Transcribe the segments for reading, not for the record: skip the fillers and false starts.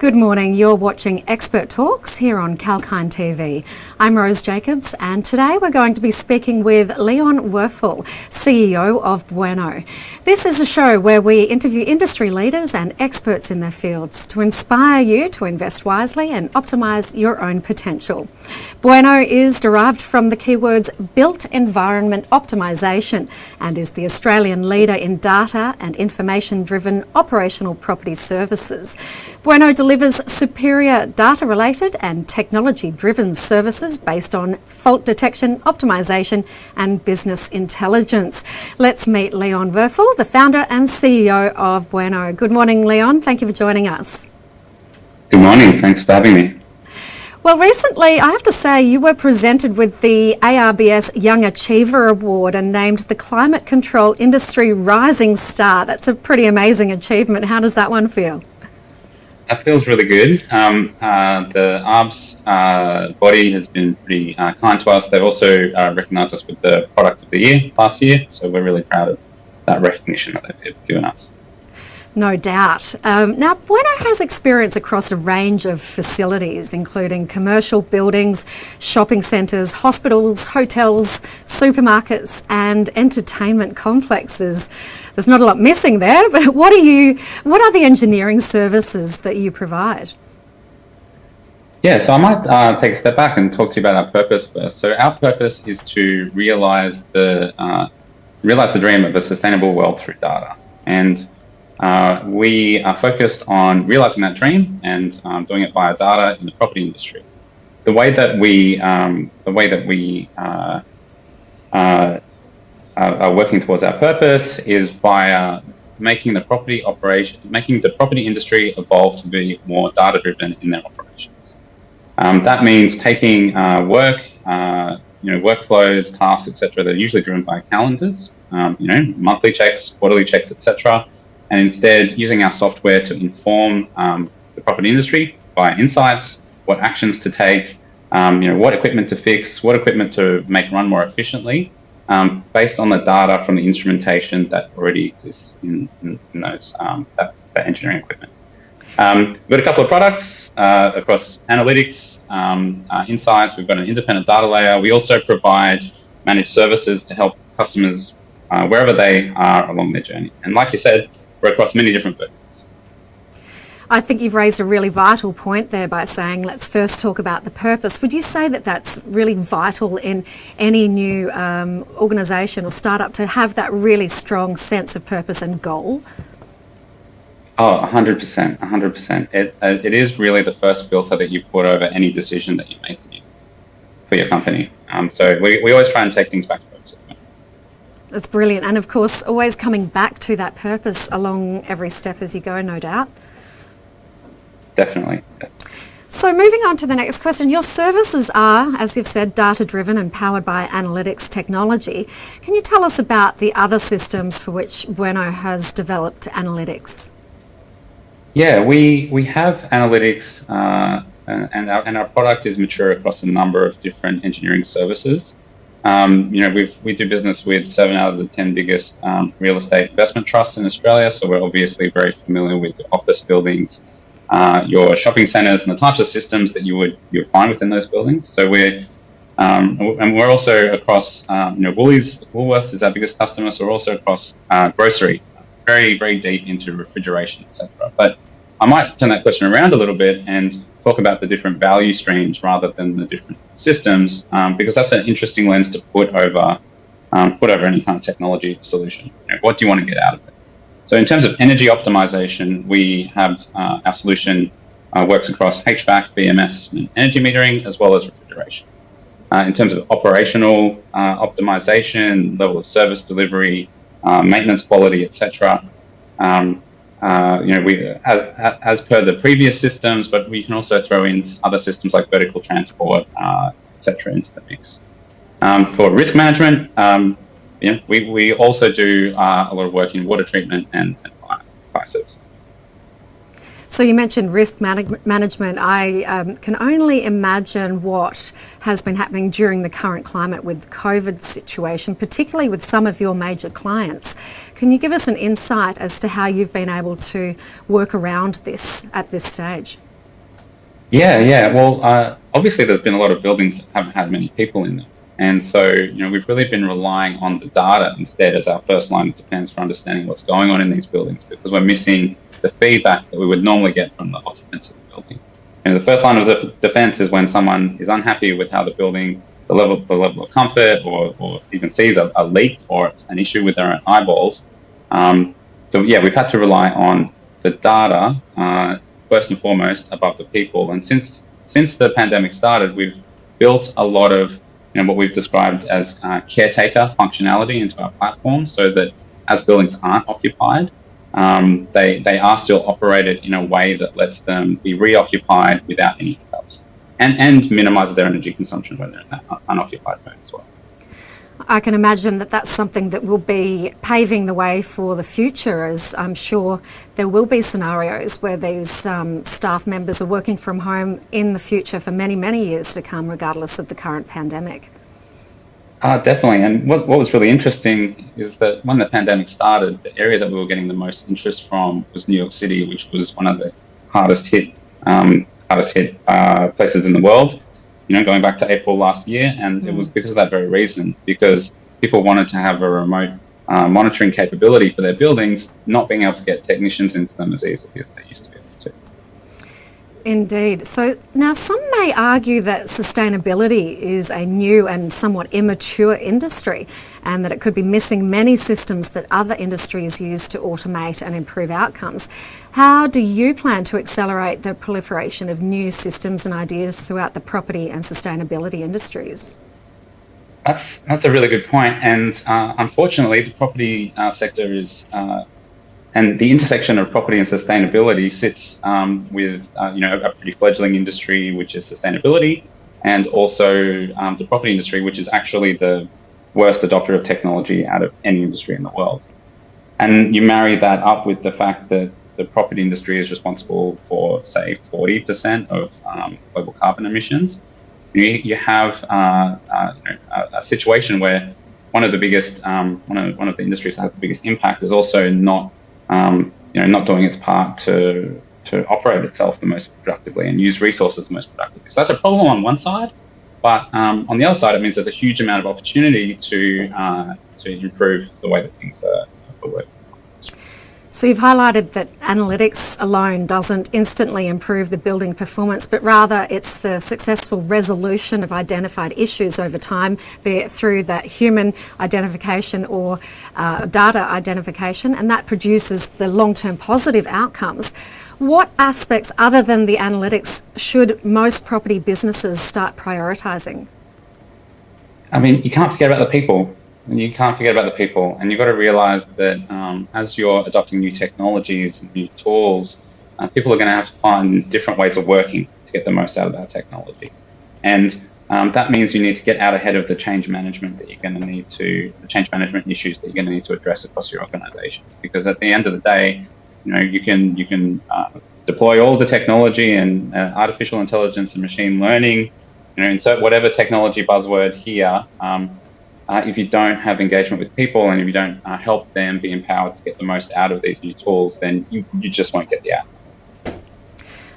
Good morning, you're watching Expert Talks here on 𝐾𝐿 TV. I'm Rose Jacobs and today we're going to be speaking with Leon Wurfel, CEO of Bueno. This is a show where we interview industry leaders and experts in their fields to inspire you to invest wisely and optimise your own potential. Bueno is derived from the keywords built environment optimisation and is the Australian leader in data and information-driven operational property services. Bueno delivers superior data-related and technology-driven services based on fault detection, optimisation and business intelligence. Let's meet Leon Wurfel, the founder and CEO of Bueno. Good morning, Leon. Thank you for joining us. Good morning. Thanks for having me. Well, recently, I have to say, you were presented with the ARBS Young Achiever Award and named the Climate Control Industry Rising Star. That's a pretty amazing achievement. How does that one feel? That feels really good. The ARBS body has been pretty kind to us. They've also recognised us with the Product of the Year last year, so we're really proud of that recognition that they've given us. No doubt. Now, Bueno has experience across a range of facilities, including commercial buildings, shopping centres, hospitals, hotels, supermarkets and entertainment complexes. There's not a lot missing there, but what are the engineering services that you provide? Yeah, so I might take a step back and talk to you about our purpose first. So our purpose is to realise the dream of a sustainable world through data. And we are focused on realising that dream and doing it via data in the property industry. The way that we are working towards our purpose is via making the property industry evolve to be more data-driven in their operations. That means taking workflows, tasks, etc. that are usually driven by calendars, monthly checks, quarterly checks, etc. And instead using our software to inform the property industry via insights, what actions to take, what equipment to fix, what equipment to make run more efficiently, based on the data from the instrumentation that already exists in those that engineering equipment. We've got a couple of products across analytics, insights. We've got an independent data layer. We also provide managed services to help customers wherever they are along their journey. And like you said, we're across many different verticals. I think you've raised a really vital point there by saying, let's first talk about the purpose. Would you say that that's really vital in any new organisation or startup to have that really strong sense of purpose and goal? Oh, 100%, 100%. It is really the first filter that you put over any decision that you make for your company. So we always try and take things back to purpose. That's brilliant. And of course, always coming back to that purpose along every step as you go, no doubt. Definitely. So moving on to the next question, your services are, as you've said, data-driven and powered by analytics technology. Can you tell us about the other systems for which Bueno has developed analytics? Yeah, we have analytics and our product is mature across a number of different engineering services. We do business with 7 out of the 10 biggest real estate investment trusts in Australia, so we're obviously very familiar with your office buildings, your shopping centres, and the types of systems that you would find within those buildings. So we're also across Woolworths is our biggest customer, so we're also across grocery, very very deep into refrigeration, etc. But I might turn that question around a little bit and talk about the different value streams rather than the different systems, because that's an interesting lens to put over any kind of technology solution. What do you want to get out of it? So in terms of energy optimization, we have our solution works across HVAC, BMS, and energy metering, as well as refrigeration. In terms of operational optimization, level of service delivery, maintenance quality, etc. As per the previous systems, but we can also throw in other systems like vertical transport, etc. into the mix. For risk management, we also do a lot of work in water treatment and fire service. So you mentioned risk management. I can only imagine what has been happening during the current climate with the COVID situation, particularly with some of your major clients. Can you give us an insight as to how you've been able to work around this at this stage? Yeah. Well, obviously, there's been a lot of buildings that haven't had many people in them, and so we've really been relying on the data instead as our first line of defense for understanding what's going on in these buildings, because we're missing the feedback that we would normally get from the occupants of the building. And the first line of defense is when someone is unhappy with how the building, the level of comfort, or even sees a leak or it's an issue with their own eyeballs. So yeah, we've had to rely on the data first and foremost above the people. And since the pandemic started, we've built a lot of what we've described as caretaker functionality into our platform, so that as buildings aren't occupied, they are still operated in a way that lets them be reoccupied without any hiccups, and minimises their energy consumption when they're in that unoccupied mode as well. I can imagine that that's something that will be paving the way for the future, as I'm sure there will be scenarios where these staff members are working from home in the future for many, many years to come, regardless of the current pandemic. Definitely. And what was really interesting is that when the pandemic started, the area that we were getting the most interest from was New York City, which was one of the hardest hit places in the world, going back to April last year. And it was because of that very reason, because people wanted to have a remote monitoring capability for their buildings, not being able to get technicians into them as easily as they used to be able to. Indeed. So now some may argue that sustainability is a new and somewhat immature industry, and that it could be missing many systems that other industries use to automate and improve outcomes. How do you plan to accelerate the proliferation of new systems and ideas throughout the property and sustainability industries? That's a really good point. And unfortunately, the property sector is and the intersection of property and sustainability sits with a pretty fledgling industry, which is sustainability, and also the property industry, which is actually the worst adopter of technology out of any industry in the world. And you marry that up with the fact that the property industry is responsible for, say, 40% of global carbon emissions. You have a situation where one of the biggest, one of the industries that has the biggest impact is also not doing its part to operate itself the most productively and use resources the most productively. So that's a problem on one side, but on the other side, it means there's a huge amount of opportunity to improve the way that things are working. So you've highlighted that analytics alone doesn't instantly improve the building performance, but rather it's the successful resolution of identified issues over time, be it through that human identification or data identification, and that produces the long-term positive outcomes. What aspects other than the analytics should most property businesses start prioritising? I mean, you can't forget about the people. And you've got to realize that as you're adopting new technologies and new tools, people are going to have to find different ways of working to get the most out of that technology. And that means you need to get out ahead of the change management that you're going to need to, the change management issues that you're going to need to address across your organizations. Because at the end of the day, you can deploy all the technology and artificial intelligence and machine learning, insert whatever technology buzzword here. If you don't have engagement with people and if you don't help them be empowered to get the most out of these new tools, then you just won't get the outcome.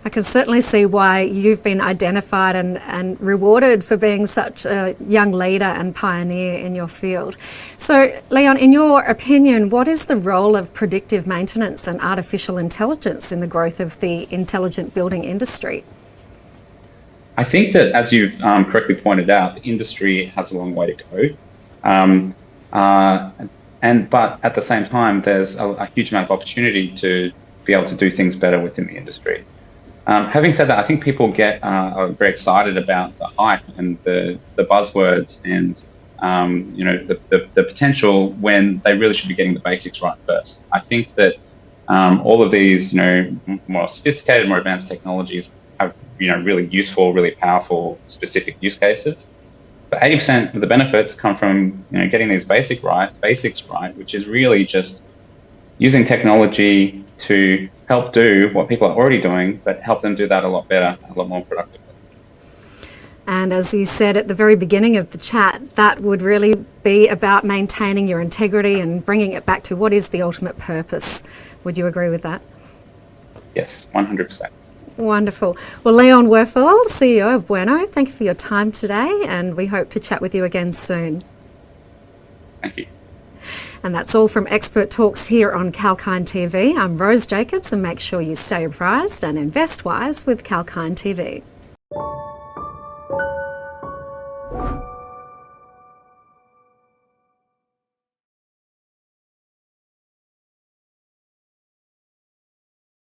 I can certainly see why you've been identified and rewarded for being such a young leader and pioneer in your field. So, Leon, in your opinion, what is the role of predictive maintenance and artificial intelligence in the growth of the intelligent building industry? I think that, as you've correctly pointed out, the industry has a long way to go. But at the same time, there's a huge amount of opportunity to be able to do things better within the industry. Having said that, I think people are very excited about the hype and the buzzwords and the potential when they really should be getting the basics right first. I think that all of these more sophisticated, more advanced technologies have really useful, really powerful, specific use cases. But 80% of the benefits come from getting these basics right, which is really just using technology to help do what people are already doing, but help them do that a lot better, a lot more productively. And as you said at the very beginning of the chat, that would really be about maintaining your integrity and bringing it back to what is the ultimate purpose. Would you agree with that? Yes, 100%. Wonderful. Well, Leon Wurfel, CEO of Bueno, thank you for your time today, and we hope to chat with you again soon. Thank you. And that's all from Expert Talks here on 𝐊𝐼𝐴 TV. I'm Rose Jacobs, and make sure you stay apprised and invest wise with 𝐊𝐼𝐴 TV.